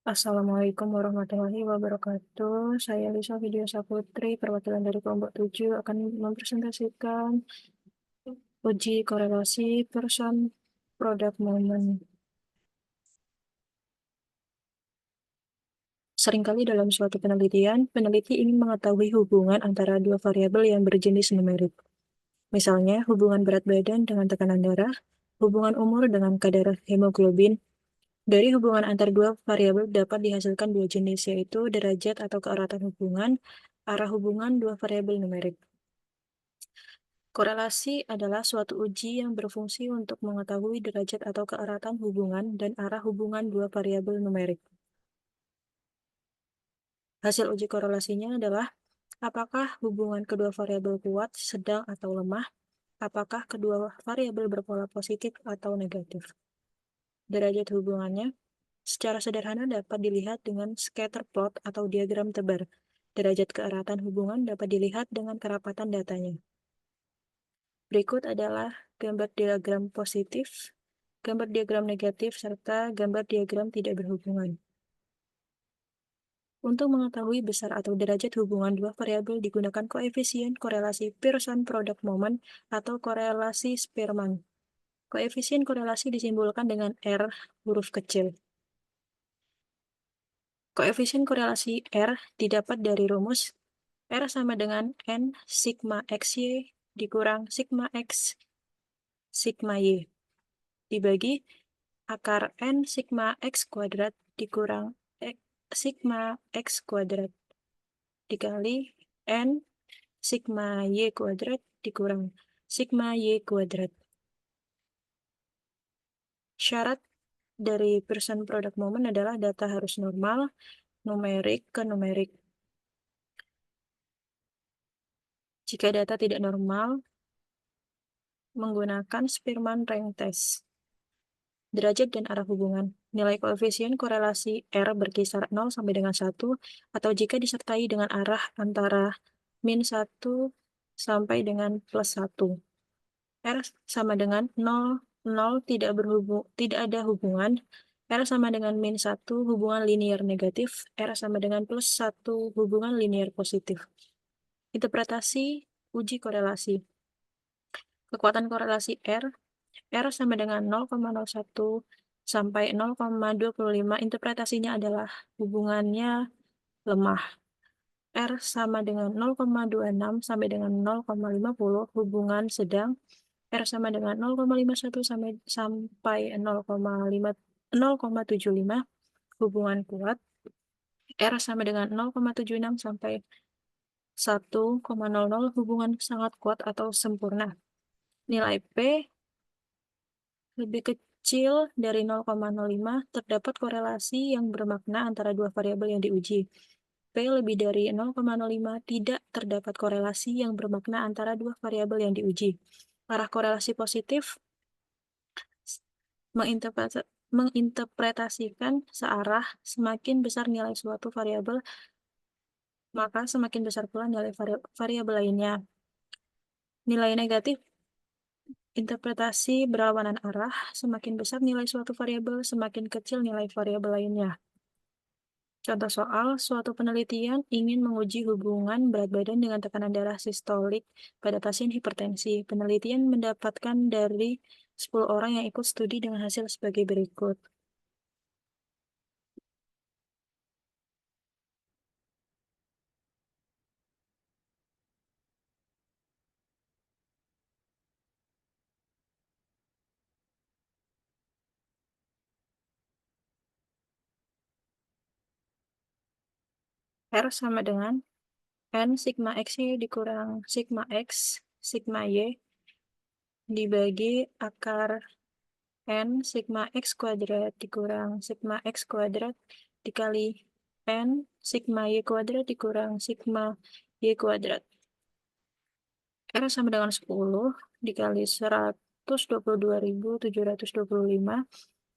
Assalamualaikum warahmatullahi wabarakatuh. Saya Lisa Vidya Saputri, perwakilan dari kelompok 7 akan mempresentasikan uji korelasi person product moment. Seringkali dalam suatu penelitian, peneliti ingin mengetahui hubungan antara dua variabel yang berjenis numerik. Misalnya, hubungan berat badan dengan tekanan darah, hubungan umur dengan kadar hemoglobin. Dari hubungan antar dua variabel dapat dihasilkan dua jenis, yaitu derajat atau keeratan hubungan, arah hubungan dua variabel numerik. Korelasi adalah suatu uji yang berfungsi untuk mengetahui derajat atau keeratan hubungan dan arah hubungan dua variabel numerik. Hasil uji korelasinya adalah apakah hubungan kedua variabel kuat, sedang, atau lemah, apakah kedua variabel berpola positif atau negatif. Derajat hubungannya secara sederhana dapat dilihat dengan scatter plot atau diagram tebar. Derajat keeratan hubungan dapat dilihat dengan kerapatan datanya. Berikut adalah gambar diagram positif, gambar diagram negatif, serta gambar diagram tidak berhubungan. Untuk mengetahui besar atau derajat hubungan dua variabel digunakan koefisien korelasi Pearson product moment atau korelasi Spearman. Koefisien korelasi disimbolkan dengan R huruf kecil. Koefisien korelasi R didapat dari rumus R sama dengan N sigma XY dikurang sigma X sigma Y dibagi akar N sigma X kuadrat dikurang sigma X kuadrat dikali N sigma Y kuadrat dikurang sigma Y kuadrat. Syarat dari Pearson product moment adalah data harus normal, numerik ke numerik. Jika data tidak normal, menggunakan Spearman rank test. Derajat dan arah hubungan. Nilai koefisien korelasi R berkisar 0 sampai dengan 1, atau jika disertai dengan arah antara min 1 sampai dengan plus 1. R sama dengan 0, 0 tidak ada hubungan. R sama dengan min 1 hubungan linear negatif. R sama dengan plus 1 hubungan linear positif. Interpretasi uji korelasi. Kekuatan korelasi R sama dengan 0,01 sampai 0,25, interpretasinya adalah hubungannya lemah. R sama dengan 0,26 sampai dengan 0,50, hubungan sedang. R sama dengan 0,51 sampai 0,75, hubungan kuat. R sama dengan 0,76 sampai 1,00, hubungan sangat kuat atau sempurna. Nilai P lebih kecil dari 0,05, terdapat korelasi yang bermakna antara dua variabel yang diuji. P lebih dari 0,05, tidak terdapat korelasi yang bermakna antara dua variabel yang diuji. Arah korelasi positif menginterpretasikan searah. Semakin besar nilai suatu variabel, maka semakin besar pula nilai variabel lainnya. Nilai negatif interpretasi berlawanan arah, semakin besar nilai suatu variabel, semakin kecil nilai variabel lainnya. Contoh soal, suatu penelitian ingin menguji hubungan berat badan dengan tekanan darah sistolik pada pasien hipertensi. Penelitian mendapatkan dari 10 orang yang ikut studi dengan hasil sebagai berikut. R sama dengan N sigma X-Y dikurang sigma X sigma Y dibagi akar N sigma X kuadrat dikurang sigma X kuadrat dikali N sigma Y kuadrat dikurang sigma Y kuadrat. R sama dengan 10 dikali 122.725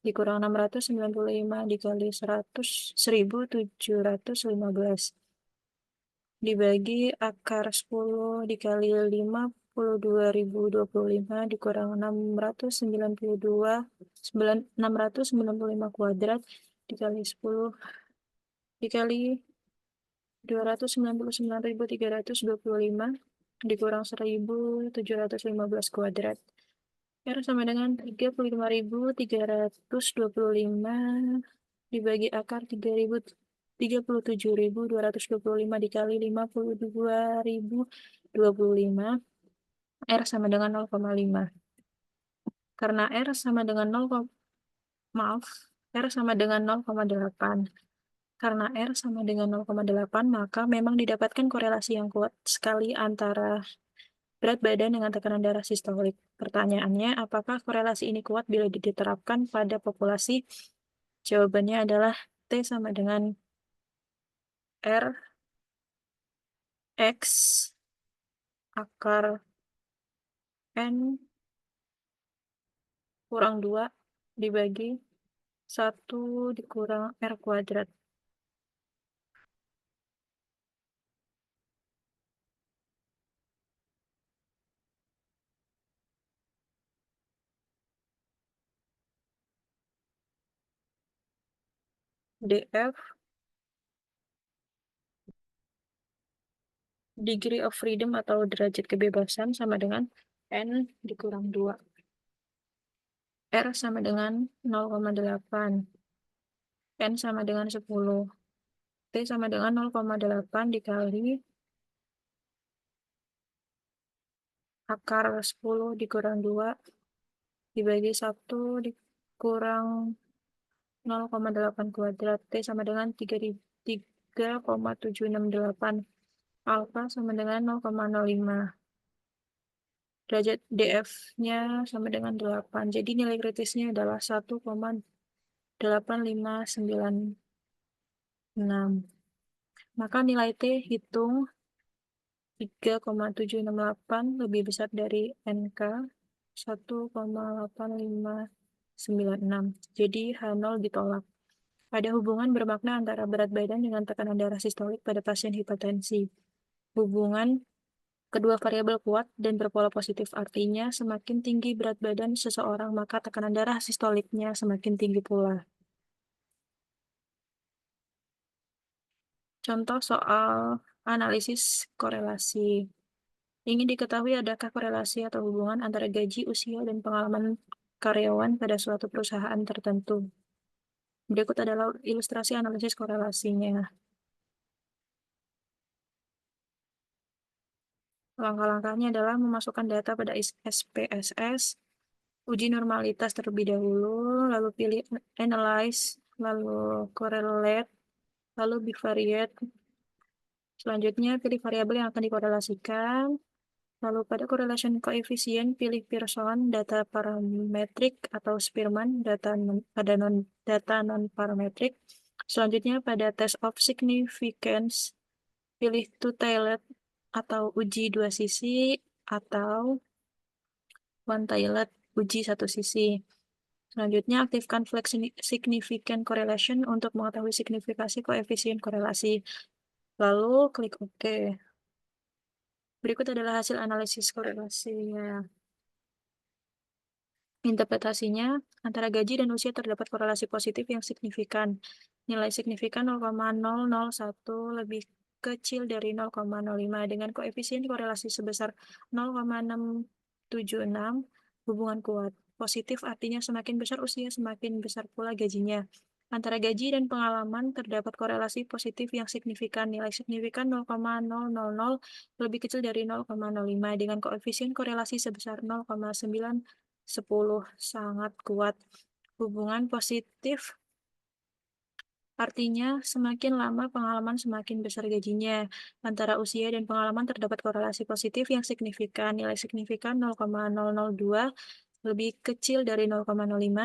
dikurang 695 dikali 1.715 dibagi akar 10 dikali 52.025 dikurang 695 kuadrat dikali 10 dikali 299.325 dikurang 1.715 kuadrat. R sama dengan 35.325 dibagi akar 37.225 dikali 52.025. R sama dengan 0,5. Karena R sama dengan 0, maaf, R sama dengan 0,8. Karena R sama dengan 0,8, maka memang didapatkan korelasi yang kuat sekali antara berat badan dengan tekanan darah sistolik. Pertanyaannya, apakah korelasi ini kuat bila diterapkan pada populasi? Jawabannya adalah T sama dengan R X akar N kurang 2 dibagi 1 dikurang R kuadrat. DF degree of freedom atau derajat kebebasan sama dengan N dikurang 2. R sama dengan 0,8. N sama dengan 10. T sama dengan 0,8 dikali akar 10 dikurang 2 dibagi 1 dikurang 0,8 kuadrat. T sama dengan 3,768. Alfa sama dengan 0,05. Derajat DF-nya sama dengan 8. Jadi nilai kritisnya adalah 1,8596. Maka nilai T hitung 3,768 lebih besar dari NK 1,8596. Jadi H0 ditolak. Ada hubungan bermakna antara berat badan dengan tekanan darah sistolik pada pasien hipertensi. Hubungan kedua variabel kuat dan berpola positif, artinya semakin tinggi berat badan seseorang, maka tekanan darah sistoliknya semakin tinggi pula. Contoh soal analisis korelasi. Ingin diketahui adakah korelasi atau hubungan antara gaji, usia, dan pengalaman karyawan pada suatu perusahaan tertentu. Berikut adalah ilustrasi analisis korelasinya. Langkah-langkahnya adalah memasukkan data pada SPSS, uji normalitas terlebih dahulu, lalu pilih analyze, lalu correlate, lalu bivariate. Selanjutnya pilih variabel yang akan dikorelasikan. Lalu pada correlation coefficient, pilih Pearson, data parametrik, atau Spearman, data non-parametrik. Selanjutnya pada test of significance, pilih two-tailed atau uji dua sisi, atau one-tailed uji satu sisi. Selanjutnya aktifkan flag significant correlation untuk mengetahui signifikasi koefisien korelasi. Lalu klik OK. Berikut adalah hasil analisis korelasinya. Interpretasinya, antara gaji dan usia terdapat korelasi positif yang signifikan. Nilai signifikan 0,001 lebih kecil dari 0,05 dengan koefisien korelasi sebesar 0,676, hubungan kuat. Positif artinya semakin besar usia, semakin besar pula gajinya. Antara gaji dan pengalaman terdapat korelasi positif yang signifikan. Nilai signifikan 0,000 lebih kecil dari 0,05 dengan koefisien korelasi sebesar 0,910 sangat kuat. Hubungan positif artinya semakin lama pengalaman semakin besar gajinya. Antara usia dan pengalaman terdapat korelasi positif yang signifikan. Nilai signifikan 0,002 lebih kecil dari 0,05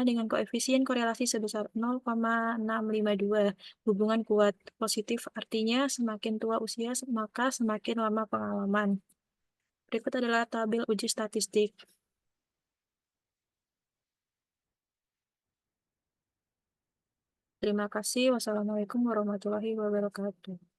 dengan koefisien korelasi sebesar 0,652. Hubungan kuat. Positif artinya semakin tua usia maka semakin lama pengalaman. Berikut adalah tabel uji statistik. Terima kasih. Wassalamualaikum warahmatullahi wabarakatuh.